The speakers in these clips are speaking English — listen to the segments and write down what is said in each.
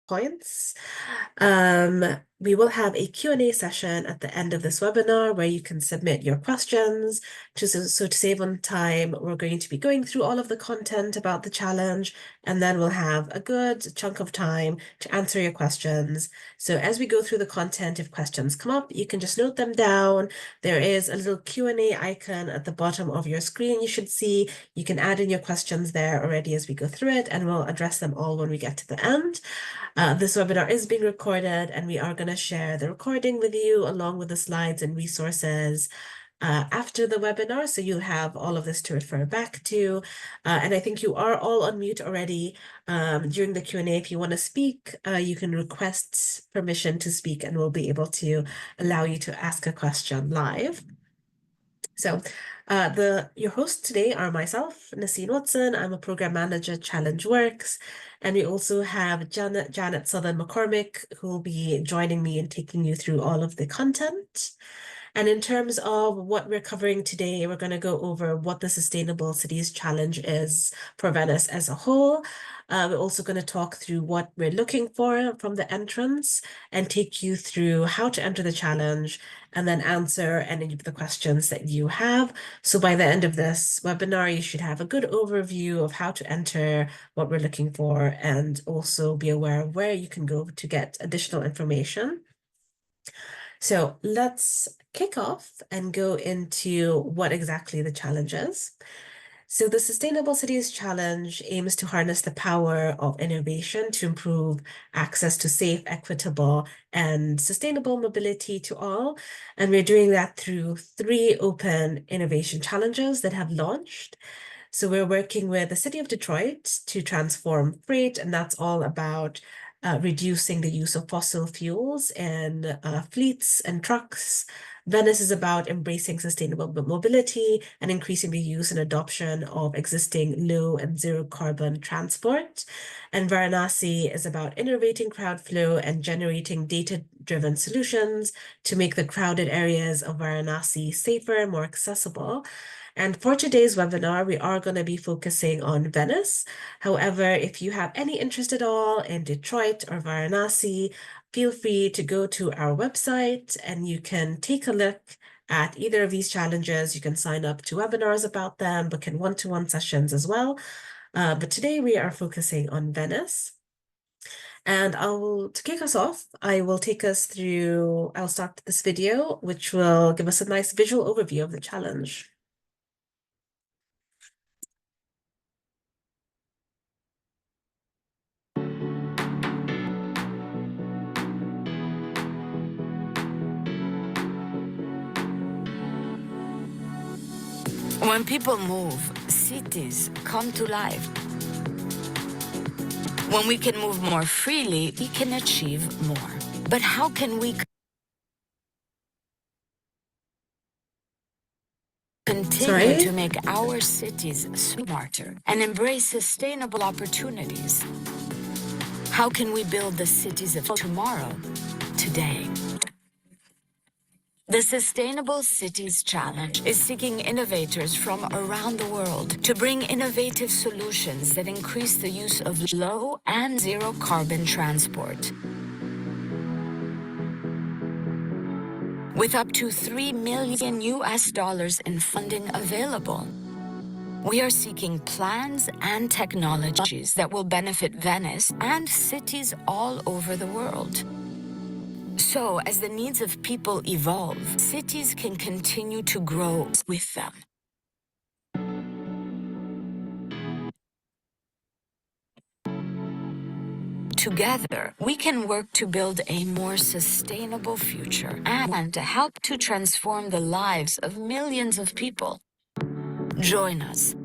points. We will have a Q&A session at the end of this webinar where you can submit your questions. So to save on time, we're going to be going through all of the content about the challenge, and then we'll have a good chunk of time to answer your questions. So as we go through the content, if questions come up, you can just note them down. There is a little Q&A icon at the bottom of your screen you should see. You can add in your questions there already as we go through it, and we'll address them all when we get to the end. This webinar is being recorded, and we are going to share the recording with you along with the slides and resources after the webinar, so you'll have all of this to refer back to. And I think you are all on mute already. During the Q&A, if you want to speak, you can request permission to speak, and we'll be able to allow you to ask a question live. So your hosts today are myself, Naseen Watson. I'm a program manager at Challenge Works. And we also have Janet Southern McCormick, who will be joining me and taking you through all of the content. And in terms of what we're covering today, we're going to go over what the Sustainable Cities Challenge is for Venice as a whole. We're also going to talk through what we're looking for from the entrance and take you through how to enter the challenge and then answer any of the questions that you have. So by the end of this webinar, you should have a good overview of how to enter, what we're looking for, and also be aware of where you can go to get additional information. So let's kick off and go into what exactly the challenge is. So the Sustainable Cities Challenge aims to harness the power of innovation to improve access to safe, equitable, and sustainable mobility to all. And we're doing that through 3 open innovation challenges that have launched. So we're working with the City of Detroit to transform freight, and that's all about reducing the use of fossil fuels in fleets and trucks. Venice is about embracing sustainable mobility and increasing the use and adoption of existing low and zero carbon transport. And Varanasi is about innovating crowd flow and generating data-driven solutions to make the crowded areas of Varanasi safer and more accessible. And for today's webinar, we are going to be focusing on Venice. However, if you have any interest at all in Detroit or Varanasi, feel free to go to our website and you can take a look at either of these challenges. You can sign up to webinars about them, book in one-to-one sessions as well. But today we are focusing on Venice. And to kick us off, I'll start this video, which will give us a nice visual overview of the challenge. When people move, cities come to life. When we can move more freely, we can achieve more. But how can we continue to make our cities smarter and embrace sustainable opportunities? How can we build the cities of tomorrow, today? The Sustainable Cities Challenge is seeking innovators from around the world to bring innovative solutions that increase the use of low and zero carbon transport. With up to $3 million in funding available, we are seeking plans and technologies that will benefit Venice and cities all over the world. So, as the needs of people evolve, cities can continue to grow with them. Together, we can work to build a more sustainable future and to help to transform the lives of millions of people. Join us,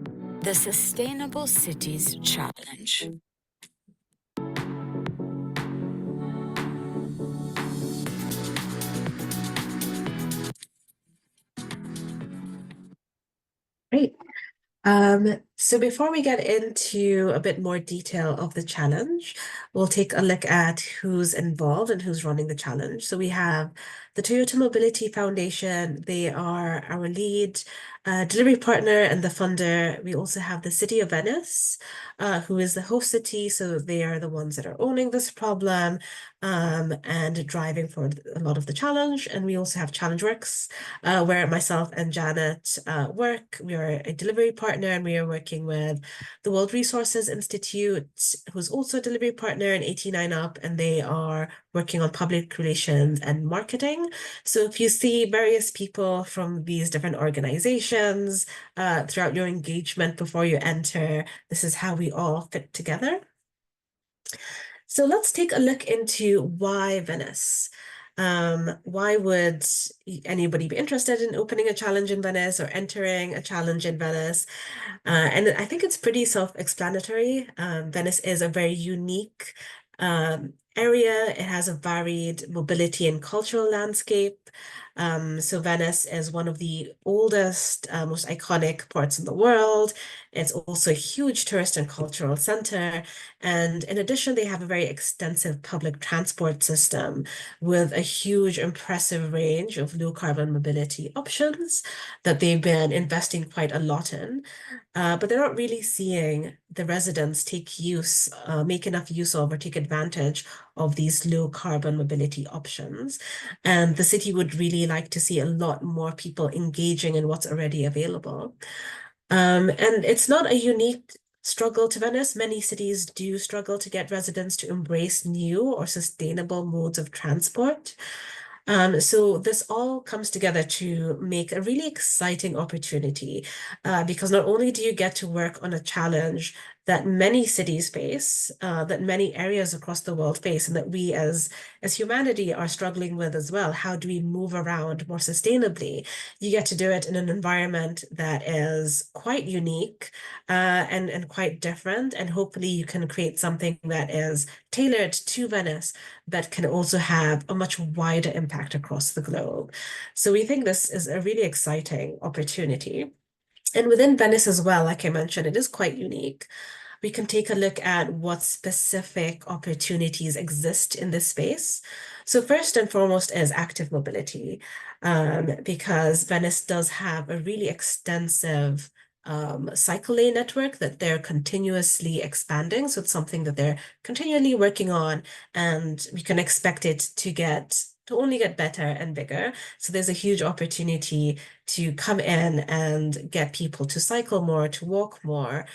the Sustainable Cities Challenge. Great. So before we get into a bit more detail of the challenge, we'll take a look at who's involved and who's running the challenge. So we have the Toyota Mobility Foundation. They are our lead delivery partner and the funder. We also have the City of Venice, who is the host city. So they are the ones that are owning this problem and driving for a lot of the challenge. And we also have ChallengeWorks, where myself and Janet work. We are a delivery partner and we are working with the World Resources Institute, who's also a delivery partner in 89 Up, and they are working on public relations and marketing. So if you see various people from these different organizations throughout your engagement before you enter, this is how we all fit together. So let's take a look into why Venice. Why would anybody be interested in opening a challenge in Venice or entering a challenge in Venice? And I think it's pretty self-explanatory. Venice is a very unique area. It has a varied mobility and cultural landscape. So Venice is one of the oldest, most iconic ports in the world. It's also a huge tourist and cultural center. And in addition, they have a very extensive public transport system with a huge, impressive range of low carbon mobility options that they've been investing quite a lot in. But they're not really seeing the residents make enough use of or take advantage of these low carbon mobility options. And the city would really like to see a lot more people engaging in what's already available. And it's not a unique struggle to Venice. Many cities do struggle to get residents to embrace new or sustainable modes of transport. So this all comes together to make a really exciting opportunity because not only do you get to work on a challenge that many cities face, that many areas across the world face, and that we as humanity are struggling with as well. How do we move around more sustainably? You get to do it in an environment that is quite unique and quite different, and hopefully you can create something that is tailored to Venice that can also have a much wider impact across the globe. So we think this is a really exciting opportunity. And within Venice as well, like I mentioned, it is quite unique. We can take a look at what specific opportunities exist in this space. So first and foremost is active mobility, because Venice does have a really extensive cycle lane network that they're continuously expanding. So it's something that they're continually working on, and we can expect it to only get better and bigger. So there's a huge opportunity to come in and get people to cycle more, to walk more.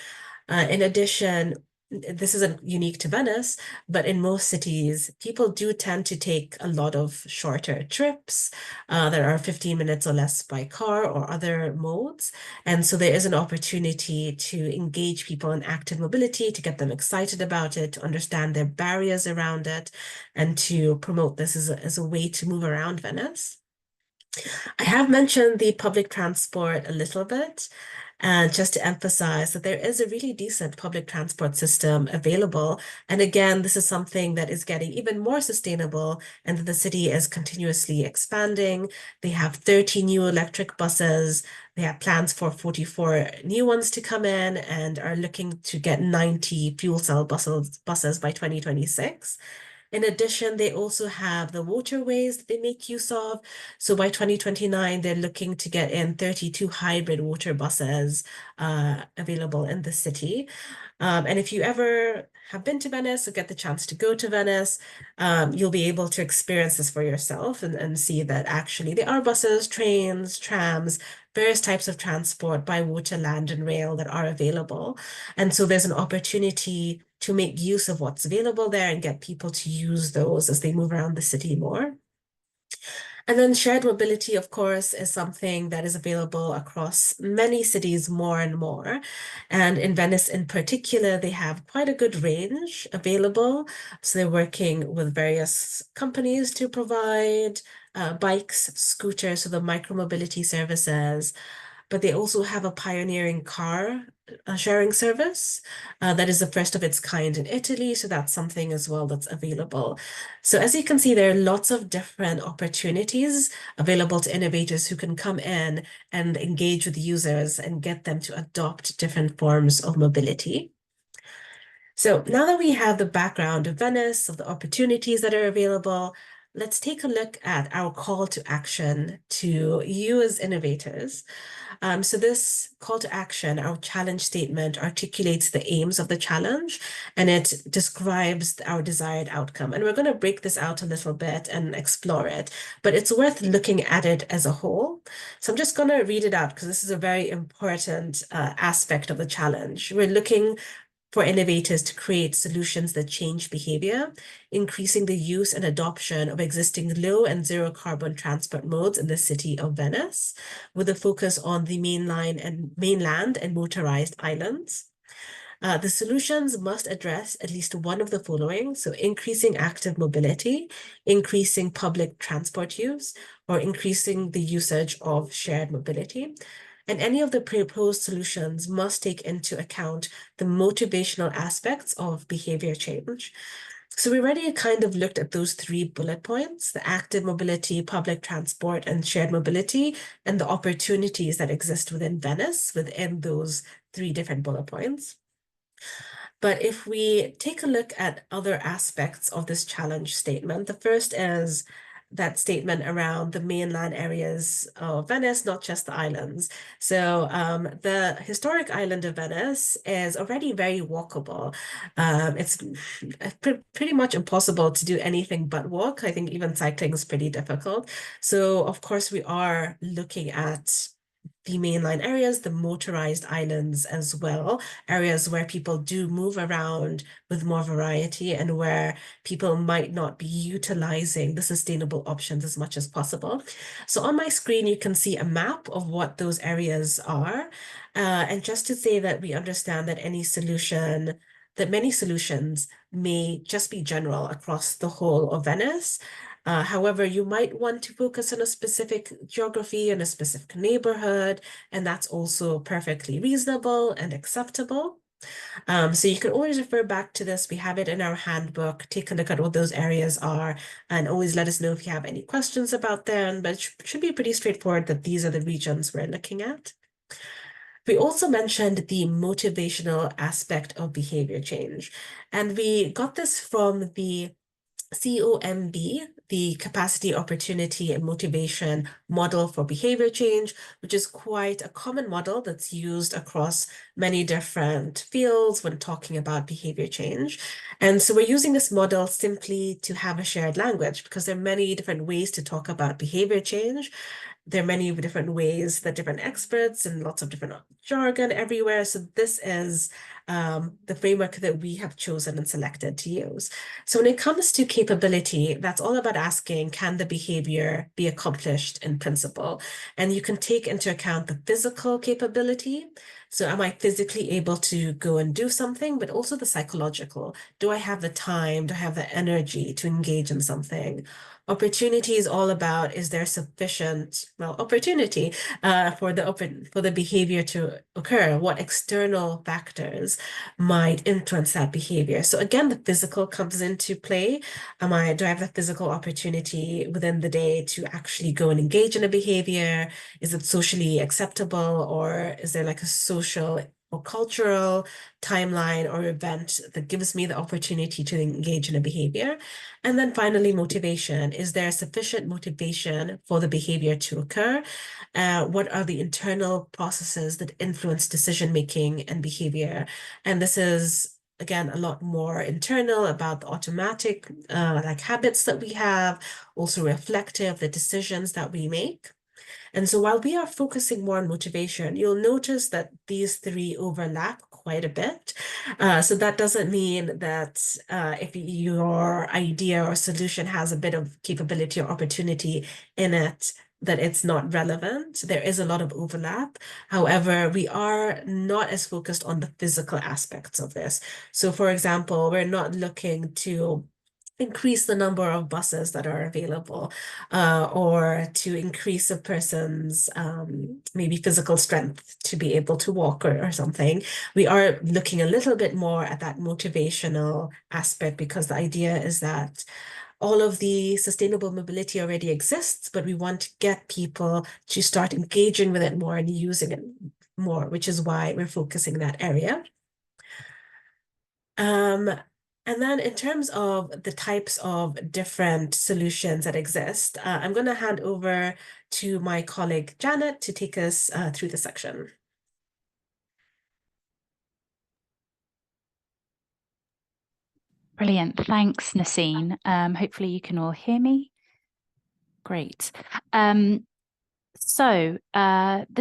In addition, this isn't unique to Venice, but in most cities, people do tend to take a lot of shorter trips that are 15 minutes or less by car or other modes. And so there is an opportunity to engage people in active mobility, to get them excited about it, to understand their barriers around it, and to promote this as a way to move around Venice. I have mentioned the public transport a little bit, and just to emphasize that there is a really decent public transport system available. And again, this is something that is getting even more sustainable, and the city is continuously expanding. They have 30 new electric buses. They have plans for 44 new ones to come in and are looking to get 90 fuel cell buses by 2026. In addition, they also have the waterways that they make use of. So by 2029, they're looking to get in 32 hybrid water buses available in the city. And if you ever have been to Venice or get the chance to go to Venice, you'll be able to experience this for yourself and see that actually there are buses, trains, trams, various types of transport by water, land, and rail that are available. And so there's an opportunity to make use of what's available there and get people to use those as they move around the city more. And then shared mobility, of course, is something that is available across many cities more and more. And in Venice in particular, they have quite a good range available. So they're working with various companies to provide bikes, scooters, so the micromobility services, but they also have a pioneering car sharing service. That is the first of its kind in Italy, so that's something as well that's available. So as you can see, there are lots of different opportunities available to innovators who can come in and engage with users and get them to adopt different forms of mobility. So now that we have the background of Venice, of the opportunities that are available, let's take a look at our call to action to you as innovators. So this call to action, our challenge statement, articulates the aims of the challenge and it describes our desired outcome. And we're going to break this out a little bit and explore it, but it's worth looking at it as a whole. So I'm just going to read it out because this is a very important aspect of the challenge. We're looking for innovators to create solutions that change behavior, increasing the use and adoption of existing low and zero carbon transport modes in the city of Venice, with a focus on the mainland and motorized islands. The solutions must address at least one of the following, so increasing active mobility, increasing public transport use, or increasing the usage of shared mobility. And any of the proposed solutions must take into account the motivational aspects of behavior change. So we already kind of looked at those three bullet points, the active mobility, public transport, and shared mobility, and the opportunities that exist within Venice within those three different bullet points. But if we take a look at other aspects of this challenge statement, the first is that statement around the mainland areas of Venice, not just the islands. So the historic island of Venice is already very walkable. It's pretty much impossible to do anything but walk. I think even cycling is pretty difficult. So of course we are looking at the mainline areas, the motorized islands as well, areas where people do move around with more variety and where people might not be utilizing the sustainable options as much as possible. So on my screen, you can see a map of what those areas are. And just to say that we understand that many solutions may just be general across the whole of Venice. However, you might want to focus on a specific geography and a specific neighborhood, and that's also perfectly reasonable and acceptable. So you can always refer back to this. We have it in our handbook. Take a look at what those areas are and always let us know if you have any questions about them. But it should be pretty straightforward that these are the regions we're looking at. We also mentioned the motivational aspect of behavior change, and we got this from the COMB, the Capacity, Opportunity, and Motivation Model for Behavior Change, which is quite a common model that's used across many different fields when talking about behavior change. And so we're using this model simply to have a shared language because there are many different ways to talk about behavior change. There are many different ways that different experts and lots of different jargon everywhere. So this is the framework that we have chosen and selected to use. So when it comes to capability, that's all about asking, can the behavior be accomplished in principle? And you can take into account the physical capability. So am I physically able to go and do something, but also the psychological? Do I have the time? Do I have the energy to engage in something? Opportunity is all about, is there sufficient, opportunity for the behavior to occur? What external factors might influence that behavior? So again, the physical comes into play. Do I have the physical opportunity within the day to actually go and engage in a behavior? Is it socially acceptable, or is there like a social or cultural timeline or event that gives me the opportunity to engage in a behavior? And then finally, motivation. Is there sufficient motivation for the behavior to occur? What are the internal processes that influence decision-making and behavior? And this is, again, a lot more internal about the automatic like habits that we have, also reflective, the decisions that we make. And so while we are focusing more on motivation, you'll notice that these three overlap quite a bit. So that doesn't mean that if your idea or solution has a bit of capability or opportunity in it, that it's not relevant. There is a lot of overlap. However, we are not as focused on the physical aspects of this. So for example, we're not looking to increase the number of buses that are available, or to increase a person's maybe physical strength to be able to walk or something. We are looking a little bit more at that motivational aspect because the idea is that all of the sustainable mobility already exists, but we want to get people to start engaging with it more and using it more, which is why we're focusing that area. Um, and then in terms of the types of different solutions that exist, I'm going to hand over to my colleague Janet to take us through the section. Brilliant. Thanks, Naseen. Hopefully you can all hear me. Great. The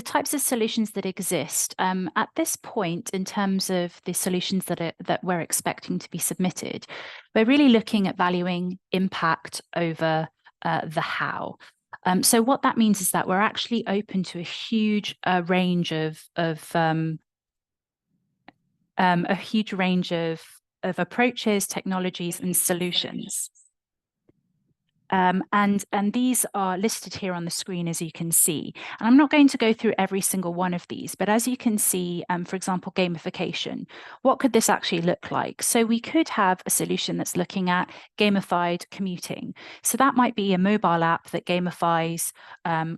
types of solutions that exist at this point, in terms of the solutions that we're expecting to be submitted, we're really looking at valuing impact over the how. So what that means is that we're actually open to a huge range of approaches, technologies, and solutions. And these are listed here on the screen, as you can see. And I'm not going to go through every single one of these, but as you can see, for example, gamification, what could this actually look like? So we could have a solution that's looking at gamified commuting. So that might be a mobile app that gamifies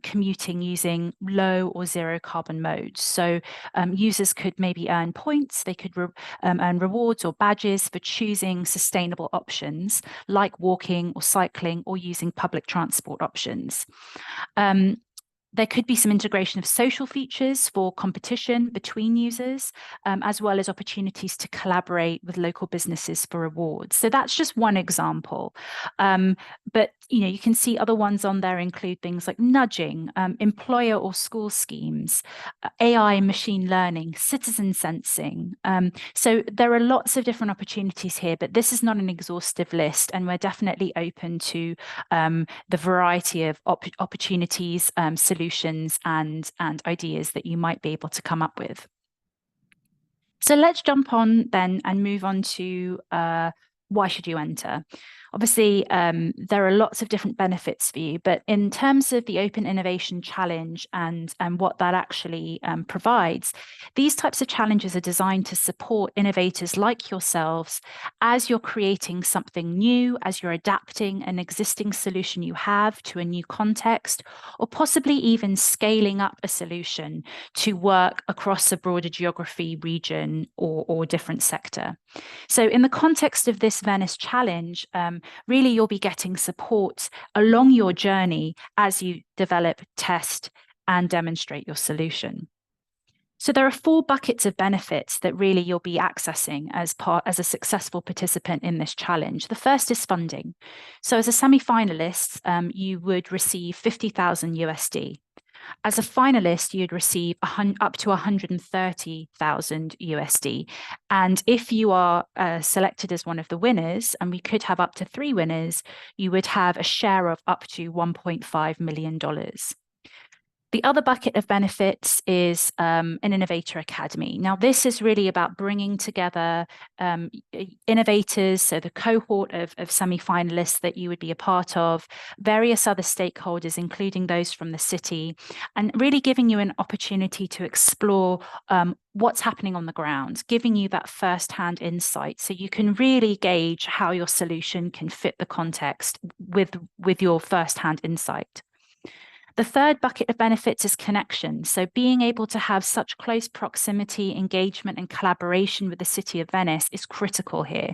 commuting using low or zero carbon modes. So users could maybe earn points, they could earn rewards or badges for choosing sustainable options like walking or cycling or using public transport options. There could be some integration of social features for competition between users, as well as opportunities to collaborate with local businesses for rewards. So that's just one example. But you can see other ones on there include things like nudging, employer or school schemes, AI and machine learning, citizen sensing. So there are lots of different opportunities here, but this is not an exhaustive list, and we're definitely open to the variety of opportunities, solutions, and ideas that you might be able to come up with. So let's jump on then and move on to why should you enter? Obviously, there are lots of different benefits for you, but in terms of the Open Innovation Challenge and what that actually provides, these types of challenges are designed to support innovators like yourselves as you're creating something new, as you're adapting an existing solution you have to a new context, or possibly even scaling up a solution to work across a broader geography, region, or different sector. So in the context of this Venice challenge, really you'll be getting support along your journey as you develop, test, and demonstrate your solution. So there are 4 buckets of benefits that really you'll be accessing as a successful participant in this challenge. The first is funding. So as a semi-finalist, you would receive 50,000 USD. As a finalist, you'd receive up to 130,000 USD. And if you are selected as one of the winners, and we could have up to 3 winners, you would have a share of up to $1.5 million. The other bucket of benefits is an Innovator Academy. Now, this is really about bringing together innovators, so the cohort of semi-finalists that you would be a part of, various other stakeholders, including those from the city, and really giving you an opportunity to explore what's happening on the ground, giving you that first-hand insight so you can really gauge how your solution can fit the context with your first-hand insight. The third bucket of benefits is connection. So being able to have such close proximity, engagement, and collaboration with the city of Venice is critical here.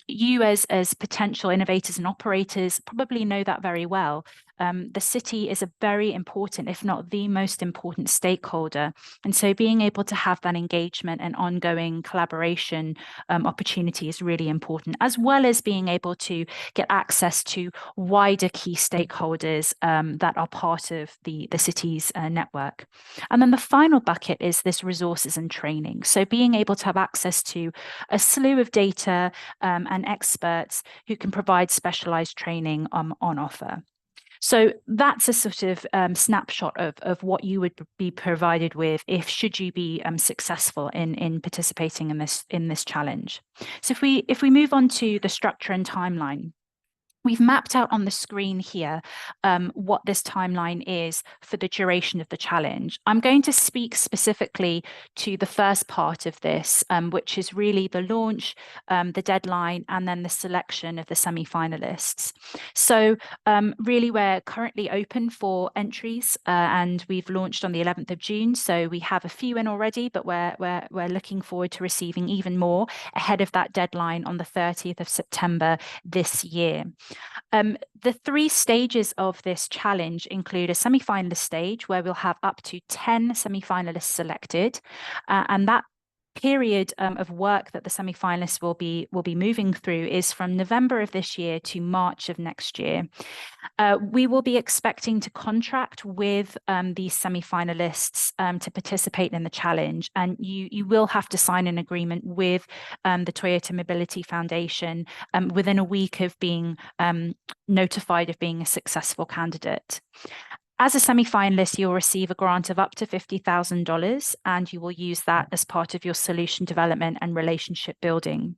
You as potential innovators and operators probably know that very well. The city is a very important, if not the most important stakeholder. And so being able to have that engagement and ongoing collaboration opportunity is really important, as well as being able to get access to wider key stakeholders that are part of the city's network. And then the final bucket is this resources and training. So being able to have access to a slew of data and experts who can provide specialized training on offer. So that's a sort of snapshot of what you would be provided with should you be successful in participating in this challenge. So if we move on to the structure and timeline. We've mapped out on the screen here what this timeline is for the duration of the challenge. I'm going to speak specifically to the first part of this, which is really the launch, the deadline, and then the selection of the semi-finalists. So really, we're currently open for entries, and we've launched on the 11th of June. So we have a few in already, but we're looking forward to receiving even more ahead of that deadline on the 30th of September this year. The 3 stages of this challenge include a semi-finalist stage where we'll have up to 10 semi-finalists selected, and that period of work that the semi-finalists will be moving through is from November of this year to March of next year. We will be expecting to contract with these semi-finalists to participate in the challenge, and you will have to sign an agreement with the Toyota Mobility Foundation within a week of being notified of being a successful candidate. As a semi-finalist, you'll receive a grant of up to $50,000, and you will use that as part of your solution development and relationship building.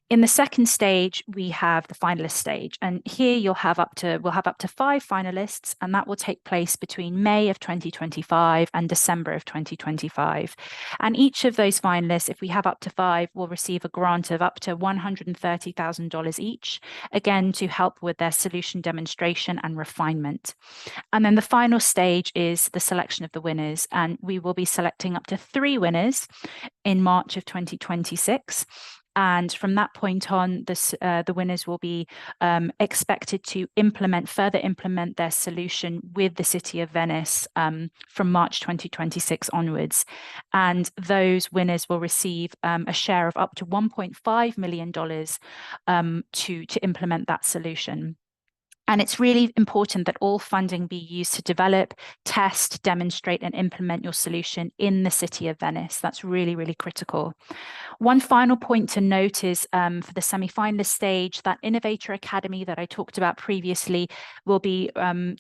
In the second stage, we have the finalist stage, and here we'll have up to 5 finalists, and that will take place between May of 2025 and December of 2025. And each of those finalists, if we have up to 5, will receive a grant of up to $130,000 each, again, to help with their solution demonstration and refinement. And then the final stage is the selection of the winners, and we will be selecting up to 3 winners in March of 2026. And from that point on, the winners will be expected to further implement their solution with the City of Venice from March 2026 onwards. And those winners will receive a share of up to $1.5 million to implement that solution. And it's really important that all funding be used to develop, test, demonstrate, and implement your solution in the City of Venice. That's really, really critical. One final point to note is for the semi-finalist stage, that Innovator Academy that I talked about previously will be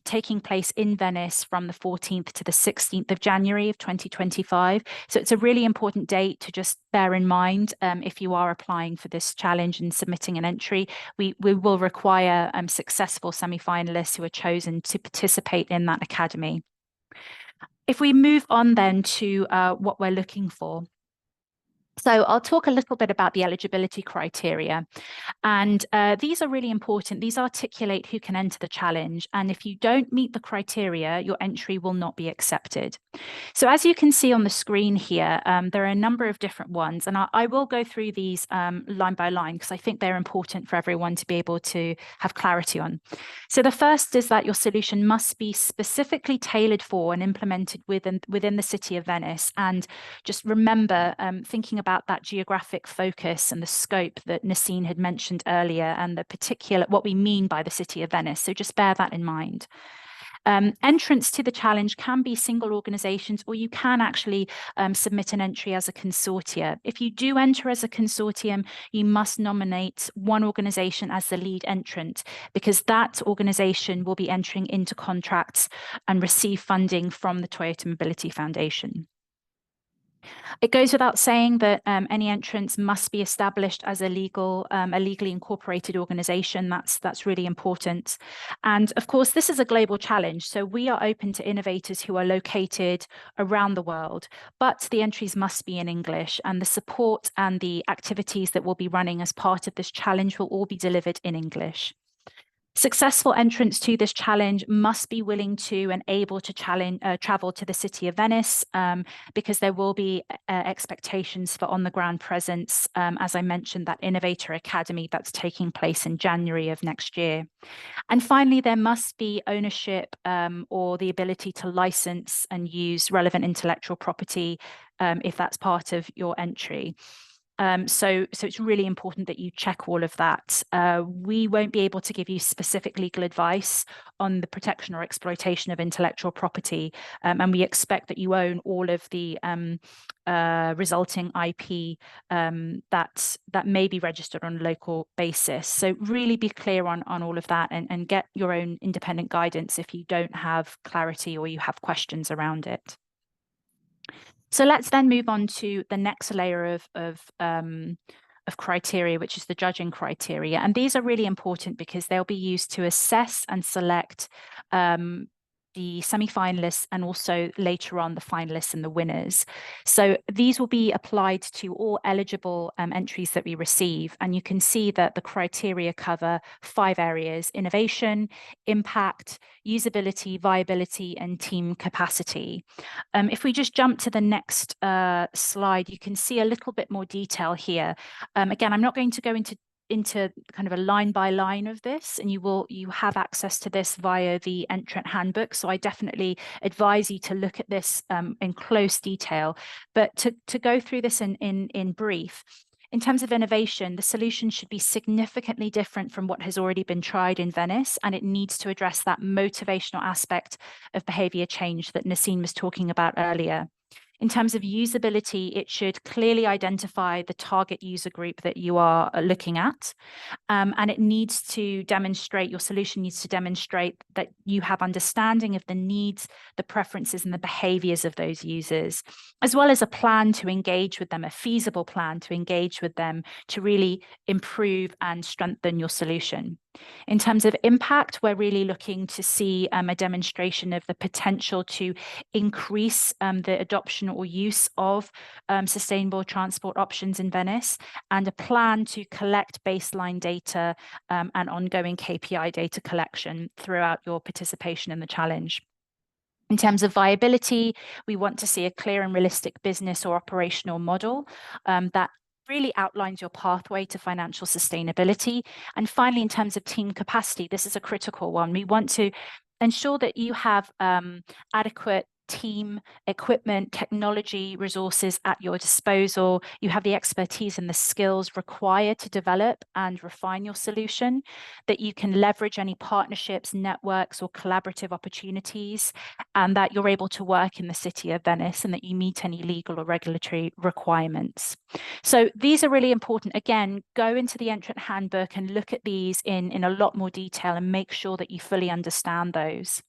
taking place in Venice from the 14th to the 16th of January of 2025. So it's a really important date to just bear in mind if you are applying for this challenge and submitting an entry. We will require successful semi-finalists who are chosen to participate in that academy. If we move on then to what we're looking for. So I'll talk a little bit about the eligibility criteria. And these are really important. These articulate who can enter the challenge. And if you don't meet the criteria, your entry will not be accepted. So as you can see on the screen here, there are a number of different ones. And I will go through these line by line because I think they're important for everyone to be able to have clarity on. So the first is that your solution must be specifically tailored for and implemented within the City of Venice. And just remember, thinking about that geographic focus and the scope that Nassim had mentioned earlier and the particular, what we mean by the City of Venice. So just bear that in mind. Entrants to the challenge can be single organizations, or you can actually submit an entry as a consortia. If you do enter as a consortium, you must nominate one organization as the lead entrant, because that organization will be entering into contracts and receive funding from the Toyota Mobility Foundation. It goes without saying that any entrants must be established as a legally incorporated organization. That's really important. And of course, this is a global challenge. So we are open to innovators who are located around the world, but the entries must be in English, and the support and the activities that we'll be running as part of this challenge will all be delivered in English. Successful entrants to this challenge must be willing to and able to travel to the City of Venice because there will be expectations for on-the-ground presence, as I mentioned, that Innovator Academy that's taking place in January of next year. And finally, there must be ownership or the ability to license and use relevant intellectual property if that's part of your entry. So it's really important that you check all of that. We won't be able to give you specific legal advice on the protection or exploitation of intellectual property, and we expect that you own all of the resulting IP that may be registered on a local basis. So really be clear on all of that, and get your own independent guidance if you don't have clarity or you have questions around it. So let's then move on to the next layer of criteria, which is the judging criteria. And these are really important because they'll be used to assess and select the semi-finalists and also later on the finalists and the winners. So these will be applied to all eligible entries that we receive. And you can see that the criteria cover 5 areas: innovation, impact, usability, viability, and team capacity. If we just jump to the next slide, you can see a little bit more detail here. Again, I'm not going to go into kind of a line by line of this, and you have access to this via the entrant handbook. So I definitely advise you to look at this in close detail. But to go through this in brief, in terms of innovation, the solution should be significantly different from what has already been tried in Venice, and it needs to address that motivational aspect of behavior change that Nassim was talking about earlier. In terms of usability, it should clearly identify the target user group that you are looking at. And it needs to demonstrate, your solution needs to demonstrate that you have understanding of the needs, the preferences, and the behaviors of those users, as well as a plan to engage with them, a feasible plan to engage with them to really improve and strengthen your solution. In terms of impact, we're really looking to see a demonstration of the potential to increase the adoption or use of sustainable transport options in Venice, and a plan to collect baseline data and ongoing KPI data collection throughout your participation in the challenge. In terms of viability, we want to see a clear and realistic business or operational model that really outlines your pathway to financial sustainability. And finally, in terms of team capacity, this is a critical one. We want to ensure that you have adequate team, equipment, technology, resources at your disposal. You have the expertise and the skills required to develop and refine your solution, that you can leverage any partnerships, networks, or collaborative opportunities, and that you're able to work in the city of Venice, and that you meet any legal or regulatory requirements. So these are really important. Again, go into the entrant handbook and look at these in a lot more detail and make sure that you fully understand those.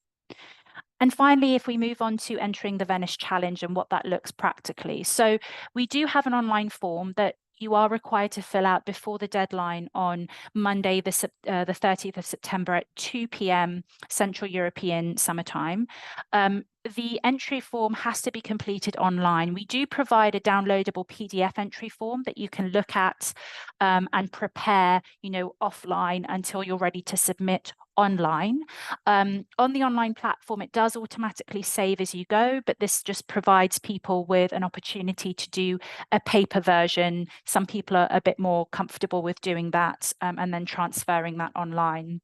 And finally, if we move on to entering the Venice Challenge and what that looks practically. So we do have an online form that you are required to fill out before the deadline on Monday, the 30th of September at 2 p.m. Central European Summer Time. The entry form has to be completed online. We do provide a downloadable PDF entry form that you can look at and prepare, offline until you're ready to submit online. On the online platform, it does automatically save as you go, but this just provides people with an opportunity to do a paper version. Some people are a bit more comfortable with doing that and then transferring that online.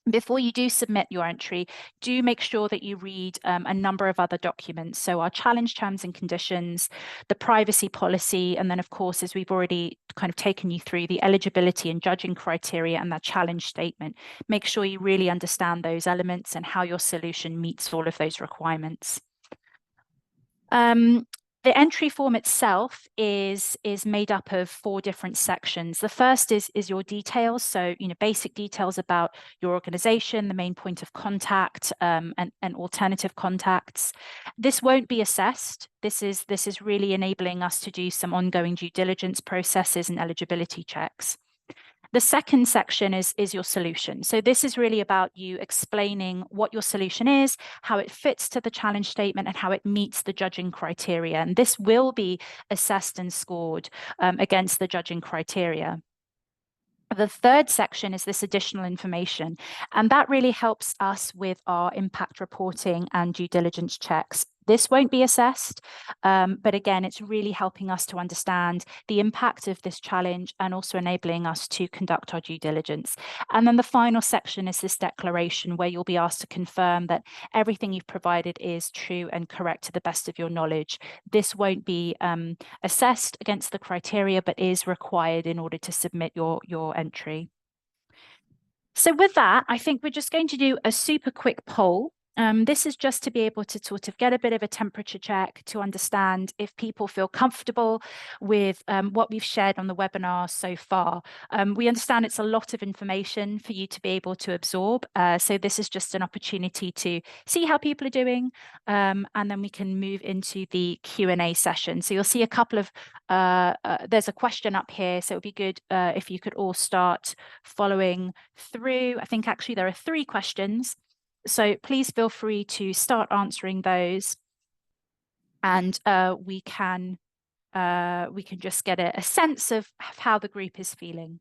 Before you do submit your entry, do make sure that you read a number of other documents. So our challenge terms and conditions, the privacy policy, and then of course, as we've already kind of taken you through, the eligibility and judging criteria and that challenge statement. Make sure you really understand those elements and how your solution meets all of those requirements. The entry form itself is made up of 4 different sections. The first is your details, so basic details about your organization, the main point of contact, and alternative contacts. This won't be assessed. This is really enabling us to do some ongoing due diligence processes and eligibility checks. The second section is your solution. So this is really about you explaining what your solution is, how it fits to the challenge statement, and how it meets the judging criteria. And this will be assessed and scored against the judging criteria. The third section is this additional information, and that really helps us with our impact reporting and due diligence checks. this won't be assessed. But again, it's really helping us to understand the impact of this challenge and also enabling us to conduct our due diligence. And then the final section is this declaration where you'll be asked to confirm that everything you've provided is true and correct to the best of your knowledge. This won't be assessed against the criteria, but is required in order to submit your entry. So with that, I think we're just going to do a super quick poll. This is just to be able to sort of get a bit of a temperature check to understand if people feel comfortable with what we've shared on the webinar so far. We understand it's a lot of information for you to be able to absorb. So this is just an opportunity to see how people are doing, and then we can move into the Q&A session. So you'll see a couple of, there's a question up here, so it would be good if you could all start following through. I think actually there are 3 questions. So please feel free to start answering those, and we can just get a sense of how the group is feeling.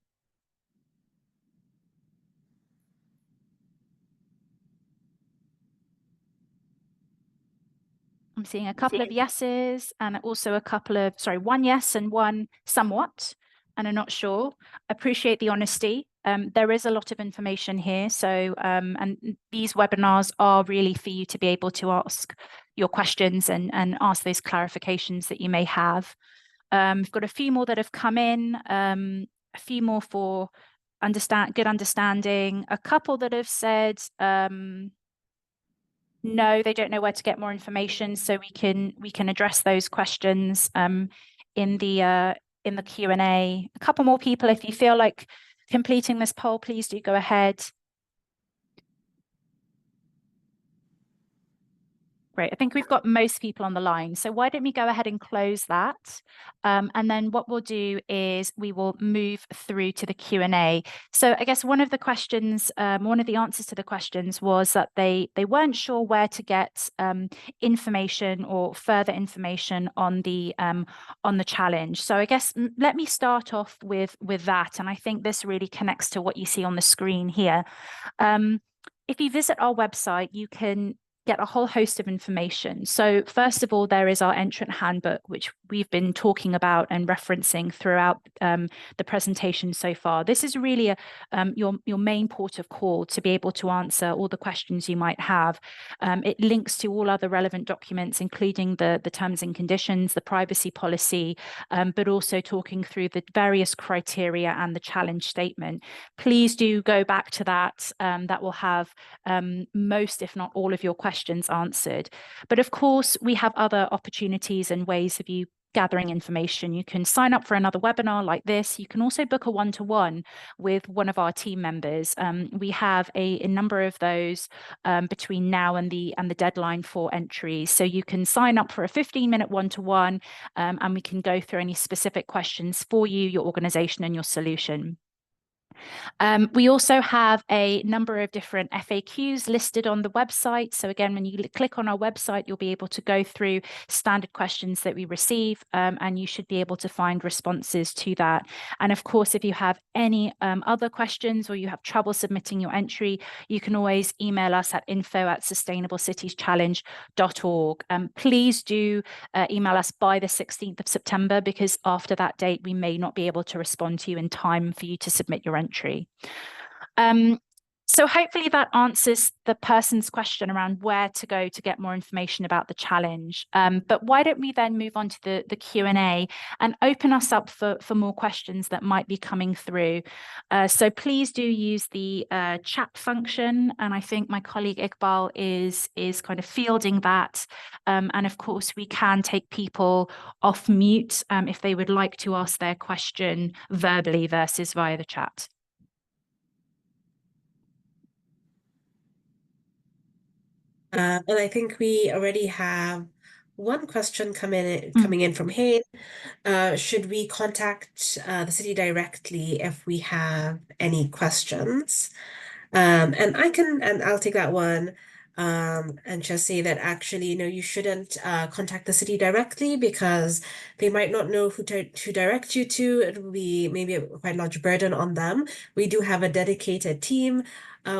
I'm seeing a couple of yeses and also a couple of, sorry, 1 yes and 1 somewhat, and I'm not sure. Appreciate the honesty. There is a lot of information here. So, and these webinars are really for you to be able to ask your questions and ask those clarifications that you may have. We've got a few more that have come in, a few more for good understanding, a couple that have said, no, they don't know where to get more information, so we can address those questions in the Q&A. A couple more people, if you feel like completing this poll, please do go ahead. Great. I think we've got most people on the line. So why don't we go ahead and close that? And then what we'll do is we will move through to the Q&A. So I guess one of the questions, one of the answers to the questions was that they weren't sure where to get information or further information on the challenge. So I guess let me start off with that. And I think this really connects to what you see on the screen here. If you visit our website, you can get a whole host of information. So first of all, there is our entrant handbook, which we've been talking about and referencing throughout the presentation so far. This is really your main port of call to be able to answer all the questions you might have. It links to all other relevant documents, including the terms and conditions, the privacy policy, but also talking through the various criteria and the challenge statement. Please do go back to that. That will have most, if not all, of your questions answered. But of course, we have other opportunities and ways of you gathering information. You can sign up for another webinar like this. You can also book a one-to-one with one of our team members. We have a number of those between now and the deadline for entries. So you can sign up for a 15-minute one-to-one, and we can go through any specific questions for you, your organization, and your solution. We also have a number of different FAQs listed on the website. So again, when you click on our website, you'll be able to go through standard questions that we receive, and you should be able to find responses to that. And of course, if you have any other questions or you have trouble submitting your entry, you can always email us at info@sustainablecitieschallenge.org. Please do email us by the 16th of September, because after that date, we may not be able to respond to you in time for you to submit your entry. So hopefully that answers the person's question around where to go to get more information about the challenge. But why don't we then move on to the Q&A and open us up for more questions that might be coming through. So please do use the chat function. And I think my colleague Iqbal is kind of fielding that. And of course, we can take people off mute if they would like to ask their question verbally versus via the chat. And I think we already have one question coming in from Hayne. Should we contact the city directly if we have any questions? And I'll take that one. And just say that actually, no, you shouldn't contact the city directly, because they might not know who to direct you to. It will be maybe quite a large burden on them. We do have a dedicated team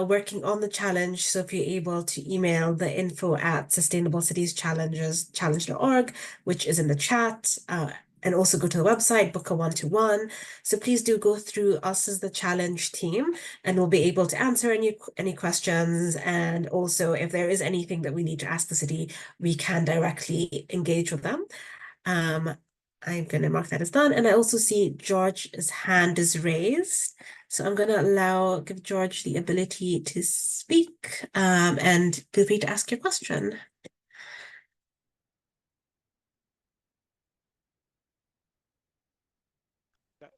working on the challenge. So if you're able to email the info at Sustainable Cities Challenge.org, which is in the chat, and also go to the website, book a one-to-one. So please do go through us as the challenge team, and we'll be able to answer any questions. And also, if there is anything that we need to ask the city, we can directly engage with them. I'm going to mark that as done. And I also see George's hand is raised. So I'm going to give George the ability to speak, and feel free to ask your question.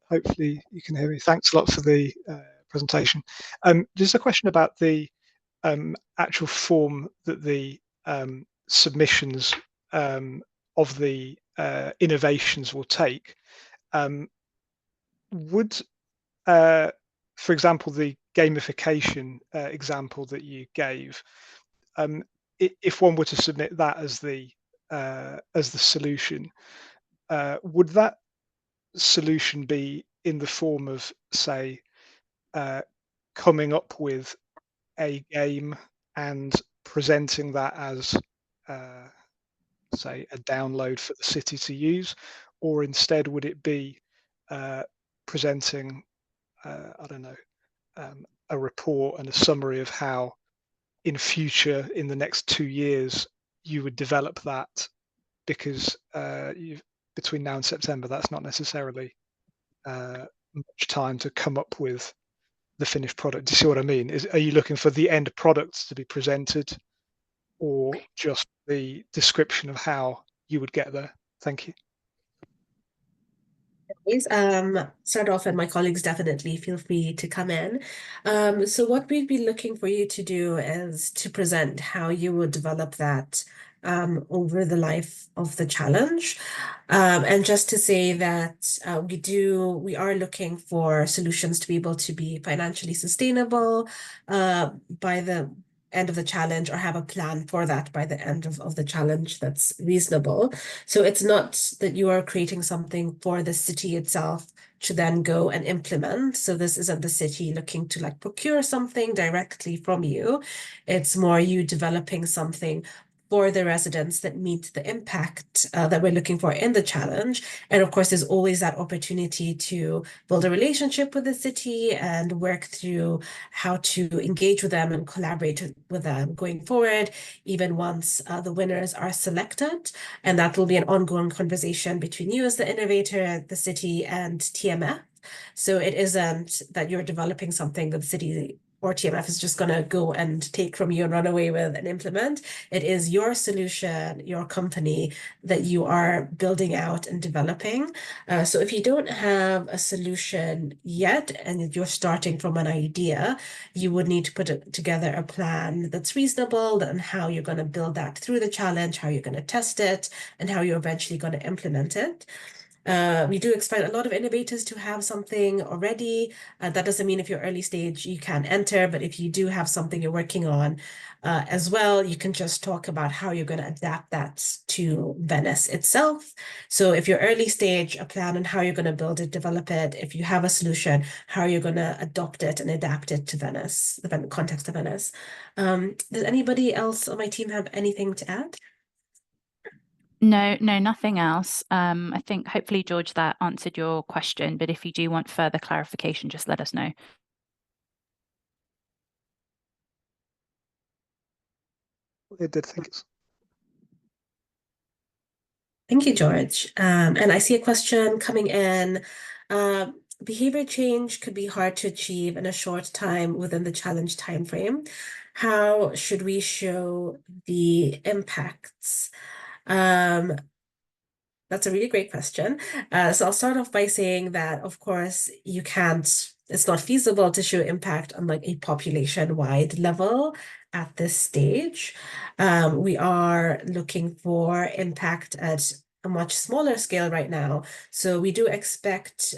Hopefully you can hear me. Thanks a lot for the presentation. Just a question about the actual form that the submissions of the innovations will take. Would, for example, the gamification example that you gave, if one were to submit that as the solution, would that solution be in the form of, say, coming up with a game and presenting that as, say, a download for the city to use, or instead would it be presenting, I don't know, a report and a summary of how in future, in the next 2 years, you would develop that, because between now and September, that's not necessarily much time to come up with the finished product. Do you see what I mean? Are you looking for the end products to be presented, or just the description of how you would get there? Thank you. Please, start off, and my colleagues definitely feel free to come in. So what we'd be looking for you to do is to present how you would develop that over the life of the challenge. And just to say that we are looking for solutions to be able to be financially sustainable by the end of the challenge, or have a plan for that by the end of the challenge that's reasonable. So it's not that you are creating something for the city itself to then go and implement. So this isn't the city looking to like procure something directly from you. It's more you developing something for the residents that meet the impact that we're looking for in the challenge. And of course, there's always that opportunity to build a relationship with the city and work through how to engage with them and collaborate with them going forward, even once the winners are selected. And that will be an ongoing conversation between you as the innovator, the city, and TMF. So it isn't that you're developing something that the city or TMF is just going to go and take from you and run away with and implement. It is your solution, your company, that you are building out and developing. So if you don't have a solution yet and you're starting from an idea, you would need to put together a plan that's reasonable and how you're going to build that through the challenge, how you're going to test it, and how you're eventually going to implement it. We do expect a lot of innovators to have something already. That doesn't mean if you're early stage, you can't enter, but if you do have something you're working on as well, you can just talk about how you're going to adapt that to Venice itself. So if you're early stage, a plan on how you're going to build it, develop it. If you have a solution, how you're going to adopt it and adapt it to Venice, the context of Venice. Does anybody else on my team have anything to add? No, nothing else. I think hopefully, George, that answered your question, but if you do want further clarification, just let us know. It did, thanks. Thank you, George. And I see a question coming in. Behavior change could be hard to achieve in a short time within the challenge timeframe. How should we show the impacts? That's a really great question. So I'll start off by saying that, of course, it's not feasible to show impact on like a population-wide level at this stage. We are looking for impact at a much smaller scale right now. So we do expect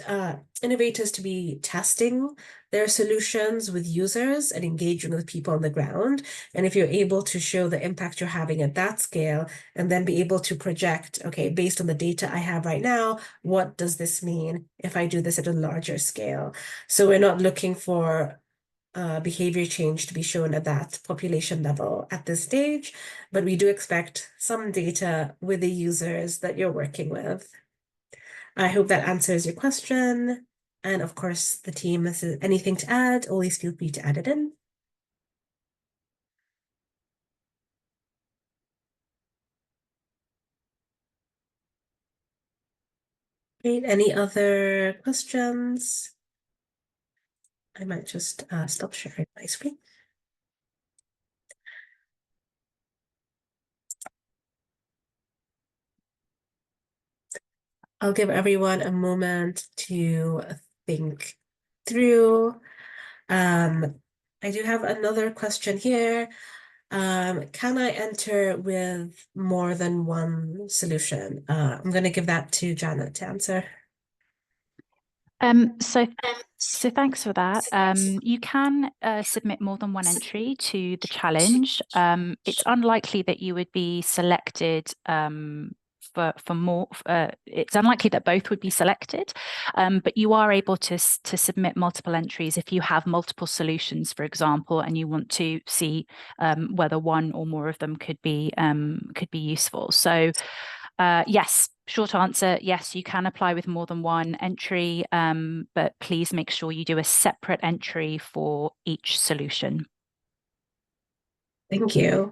innovators to be testing their solutions with users and engaging with people on the ground. And if you're able to show the impact you're having at that scale, and then be able to project, okay, based on the data I have right now, what does this mean if I do this at a larger scale? So we're not looking for behavior change to be shown at that population level at this stage, but we do expect some data with the users that you're working with. I hope that answers your question. And of course, the team, if there's anything to add, always feel free to add it in. Great. Any other questions? I might just stop sharing my screen. I'll give everyone a moment to think through. I do have another question here. Can I enter with more than one solution? I'm going to give that to Janet to answer. So thanks for that. You can submit more than one entry to the challenge. It's unlikely that you would be selected for more. It's unlikely that both would be selected, but you are able to submit multiple entries if you have multiple solutions, for example, and you want to see whether one or more of them could be useful. So yes, short answer, yes, you can apply with more than one entry, but please make sure you do a separate entry for each solution. Thank you.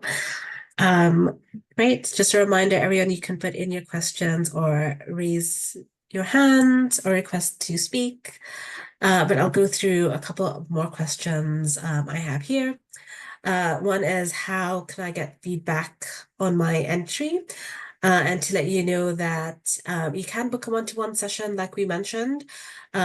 Great. Just a reminder, everyone, you can put in your questions or raise your hand or request to speak. But I'll go through a couple of more questions I have here. One is, how can I get feedback on my entry? And to let you know that you can book a one-to-one session, like we mentioned.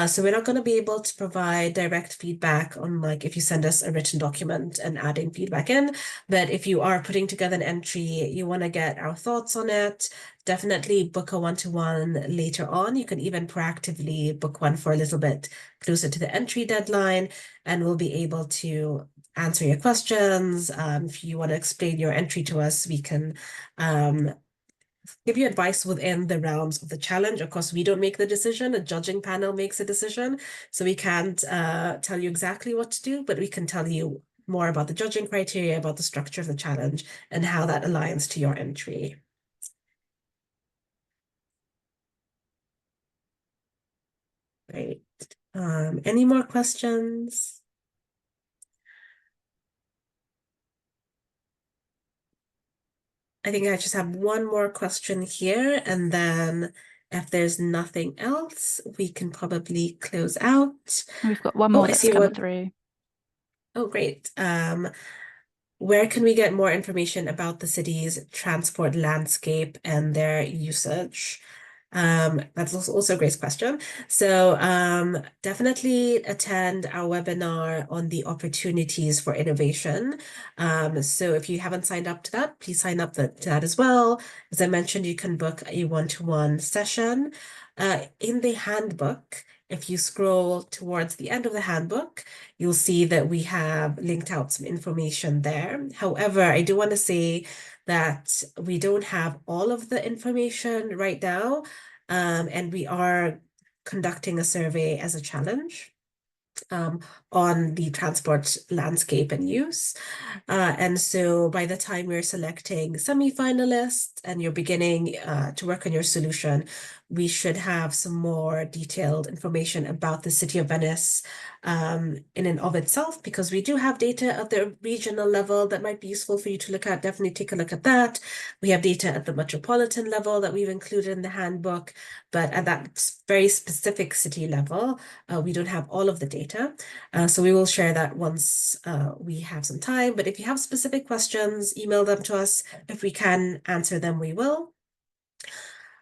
So we're not going to be able to provide direct feedback on, like, if you send us a written document and adding feedback in. But if you are putting together an entry, you want to get our thoughts on it, definitely book a one-to-one later on. You can even proactively book one for a little bit closer to the entry deadline, and we'll be able to answer your questions. If you want to explain your entry to us, we can give you advice within the realms of the challenge. Of course, we don't make the decision, a judging panel makes a decision. So we can't tell you exactly what to do, but we can tell you more about the judging criteria, about the structure of the challenge, and how that aligns to your entry. Great. Any more questions? I think I just have one more question here, and then if there's nothing else, we can probably close out. We've got one more I that's see come one. through. Oh, great. Where can we get more information about the city's transport landscape and their usage? That's also a great question. So definitely attend our webinar on the opportunities for innovation. So if you haven't signed up to that, please sign up to that as well. As I mentioned, you can book a one-to-one session. In the handbook, if you scroll towards the end of the handbook, you'll see that we have linked out some information there. However, I do want to say that we don't have all of the information right now, and we are conducting a survey as a challenge on the transport landscape and use. And so by the time we're selecting semi-finalists and you're beginning to work on your solution, we should have some more detailed information about the City of Venice in and of itself, because we do have data at the regional level that might be useful for you to look at. Definitely take a look at that. We have data at the metropolitan level that we've included in the handbook, but at that very specific city level, we don't have all of the data. So we will share that once we have some time. But if you have specific questions, email them to us. If we can answer them, we will.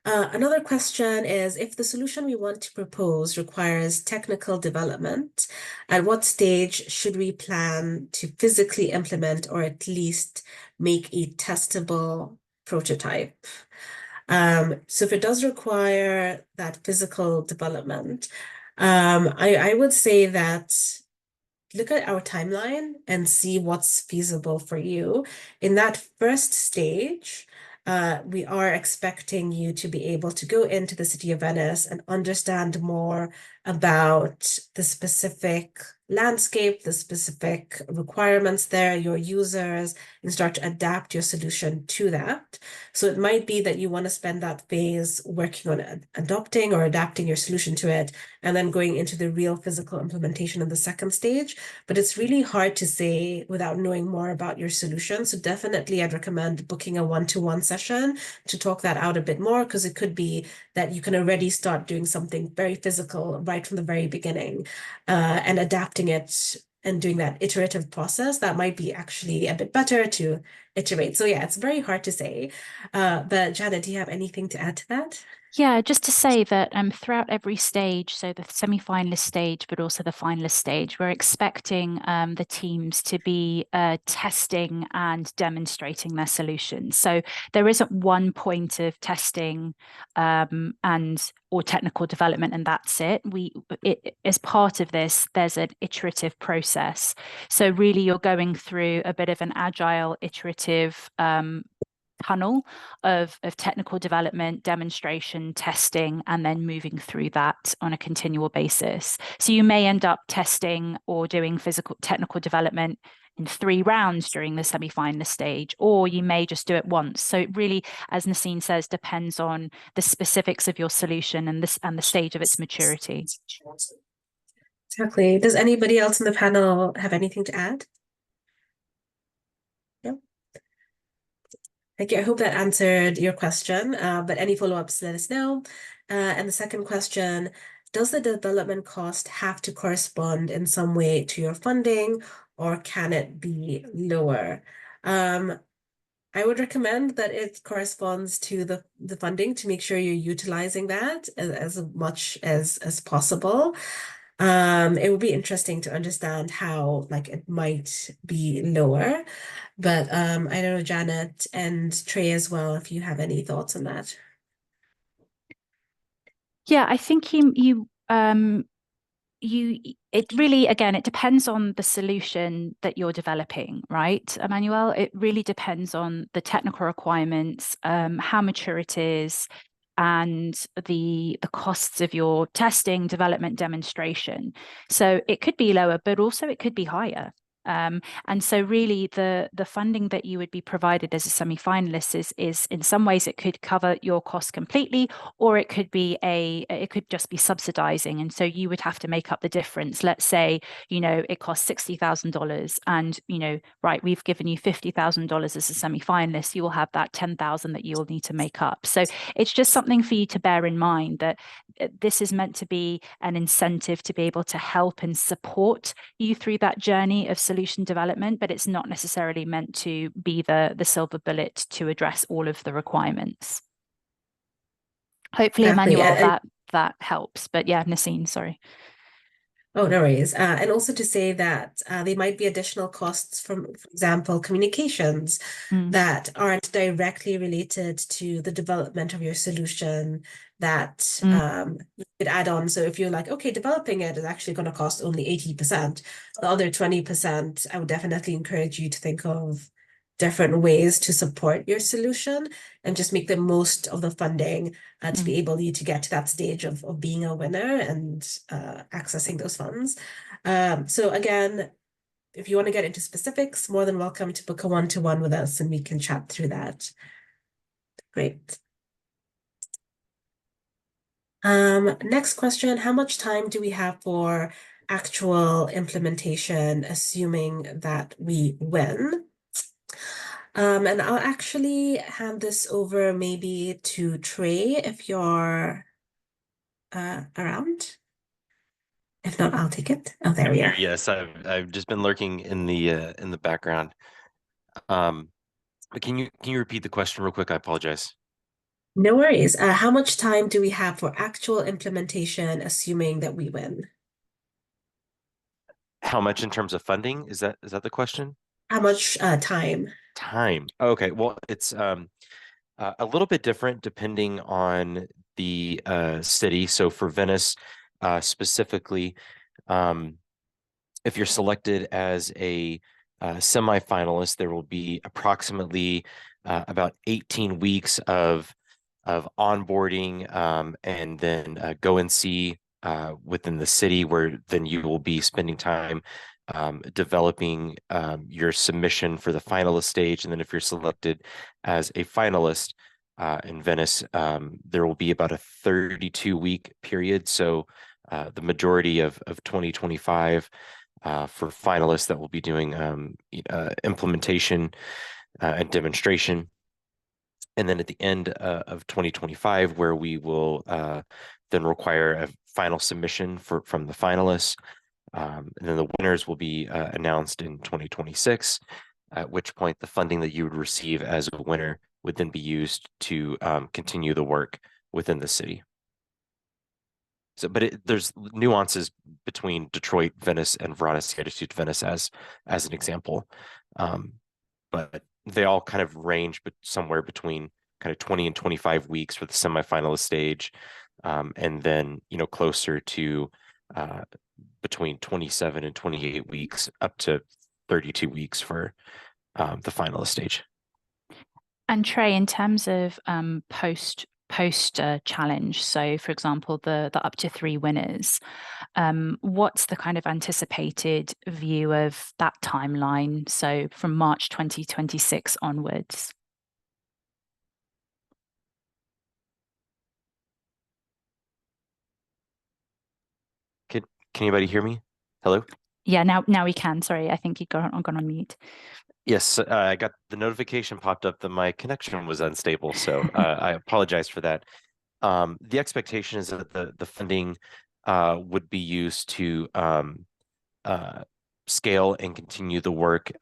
Another question is, if the solution we want to propose requires technical development, at what stage should we plan to physically implement or at least make a testable prototype? So if it does require that physical development, I would say that look at our timeline and see what's feasible for you. In that first stage, we are expecting you to be able to go into the City of Venice and understand more about the specific landscape, the specific requirements there, your users, and start to adapt your solution to that. So it might be that you want to spend that phase working on adopting or adapting your solution to it, and then going into the real physical implementation in the second stage. But it's really hard to say without knowing more about your solution. So definitely I'd recommend booking a one-to-one session to talk that out a bit more, because it could be that you can already start doing something very physical right from the very beginning, and adapting it and doing that iterative process. That might be actually a bit better to iterate. So yeah, it's very hard to say. But Janet, do you have anything to add to that? Yeah, just to say that throughout every stage, so the semi-finalist stage, but also the finalist stage, we're expecting the teams to be testing and demonstrating their solutions. So there isn't one point of testing and or technical development, and that's it. As part of this, there's an iterative process. So really, you're going through a bit of an agile, iterative tunnel of technical development, demonstration, testing, and then moving through that on a continual basis. So you may end up testing or doing physical technical development in 3 rounds during the semi-finalist stage, or you may just do it once. So it really, as Nassim says, depends on the specifics of your solution and the stage of its maturity. Exactly. Does anybody else in the panel have anything to add? No? Thank you. I hope that answered your question, but any follow-ups, let us know. And the second question, does the development cost have to correspond in some way to your funding, or can it be lower? I would recommend that it corresponds to the funding, to make sure you're utilizing that as much as possible. It would be interesting to understand how like it might be lower, but I don't know, Janet and Trey as well, if you have any thoughts on that. Yeah, I think it really, again, it depends on the solution that you're developing, right, Emmanuel? It really depends on the technical requirements, how mature it is, and the costs of your testing, development, demonstration. So it could be lower, but also it could be higher. And so really the funding that you would be provided as a semi-finalist is in some ways it could cover your costs completely, or it could just be subsidizing. And so you would have to make up the difference. Let's say, it costs $60,000 and, right, we've given you $50,000 as a semi-finalist, you will have that 10,000 that you'll need to make up. So it's just something for you to bear in mind, that this is meant to be an incentive to be able to help and support you through that journey of solution development, but it's not necessarily meant to be the silver bullet to address all of the requirements. Hopefully, Exactly. Emmanuel, that helps. But yeah, Nassim, sorry. Oh, no worries. And also to say that there might be additional costs from, for example, communications that aren't directly related to the development of your solution that you could add on. So if you're like, okay, developing it is actually going to cost only 80%, the other 20%, I would definitely encourage you to think of different ways to support your solution and just make the most of the funding to be able to get to that stage of being a winner and accessing those funds. So again, if you want to get into specifics, more than welcome to book a one-to-one with us and we can chat through that. Great. Next question, how much time do we have for actual implementation, assuming that we win? And I'll actually hand this over maybe to Trey if you're around. If not, I'll take it. Oh, there I'm we here. are. Yes, I've just been lurking in the background. But can you repeat the question real quick? I apologize. No worries. How much time do we have for actual implementation, assuming that we win? How much in terms of funding? Is that the question? How much time? Time. Okay. Well, it's a little bit different depending on the city. So for Venice, specifically, if you're selected as a semi-finalist, there will be approximately about 18 weeks of onboarding, and then go and see within the city, where then you will be spending time developing your submission for the finalist stage. And then if you're selected as a finalist in Venice, there will be about a 32-week period. So the majority of 2025 for finalists that will be doing implementation and demonstration. And then at the end of 2025, where we will then require a final submission from the finalists. And then the winners will be announced in 2026, at which point the funding that you would receive as a winner would then be used to continue the work within the city. So, but there's nuances between Detroit, Venice, and Verona Sierra Venice as an example. But they all kind of range somewhere between kind of 20 and 25 weeks for the semifinalist stage, and then closer to between 27 and 28 weeks, up to 32 weeks for the finalist stage. And Trey, in terms of post challenge, so for example, the up to 3 winners, what's the kind of anticipated view of that timeline? So from March 2026 onwards. Can anybody hear me? Hello? Yeah, now we can. Sorry, I think you gone on mute. Yes, I got the notification popped up that my connection was unstable, so I apologize for that. The expectation is that the funding would be used to scale and continue the work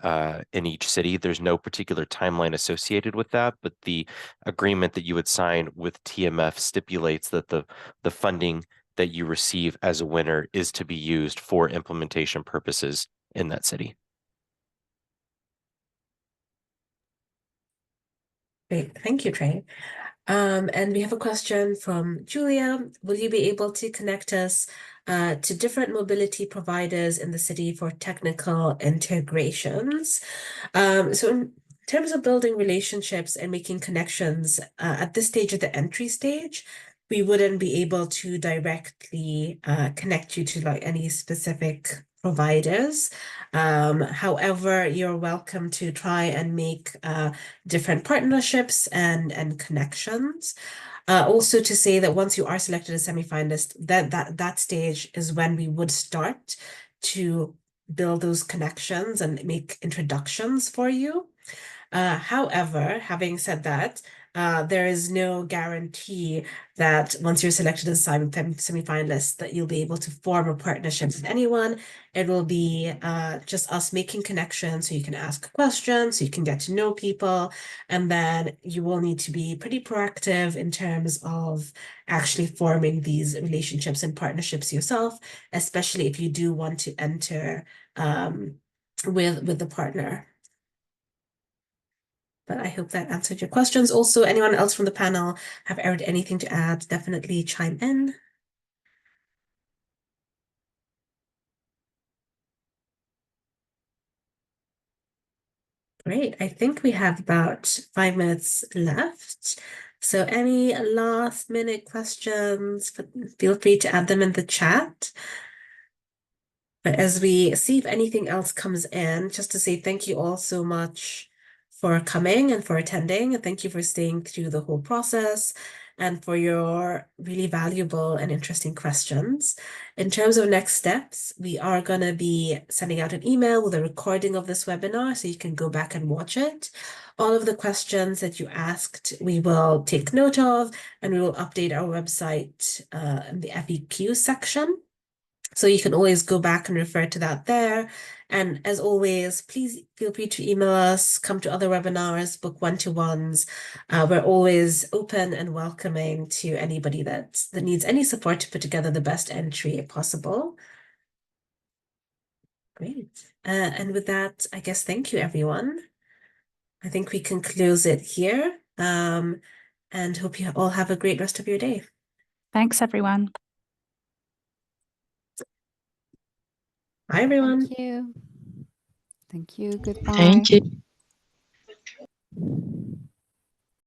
in each city. There's no particular timeline associated with that, but the agreement that you would sign with TMF stipulates that the funding that you receive as a winner is to be used for implementation purposes in that city. Great, thank you, Trey. And we have a question from Julia. Will you be able to connect us to different mobility providers in the city for technical integrations? So in terms of building relationships and making connections at this stage of the entry stage, we wouldn't be able to directly connect you to like any specific providers. However, you're welcome to try and make different partnerships and connections. Also to say that once you are selected as semifinalist, that stage is when we would start to build those connections and make introductions for you. However, having said that, there is no guarantee that once you're selected as semi-finalist that you'll be able to form a partnership with anyone. It will be just us making connections so you can ask questions, so you can get to know people, and then you will need to be pretty proactive in terms of actually forming these relationships and partnerships yourself, especially if you do want to enter with the partner. But I hope that answered your questions. Also, anyone else from the panel have anything to add, definitely chime in. Great. I think we have about 5 minutes left. So any last minute questions, feel free to add them in the chat. But as we see if anything else comes in, just to say thank you all so much for coming and for attending. And thank you for staying through the whole process and for your really valuable and interesting questions. In terms of next steps, we are going to be sending out an email with a recording of this webinar so you can go back and watch it. All of the questions that you asked, we will take note of, and we will update our website in the FAQ section. So you can always go back and refer to that there. And as always, please feel free to email us, come to other webinars, book one-to-ones. We're always open and welcoming to anybody that needs any support to put together the best entry possible. Great. And with that, I guess, thank you, everyone. I think we can close it here. And hope you all have a great rest of your day. Thanks, everyone. Bye, everyone. Thank you. Thank you. Goodbye. Thank you.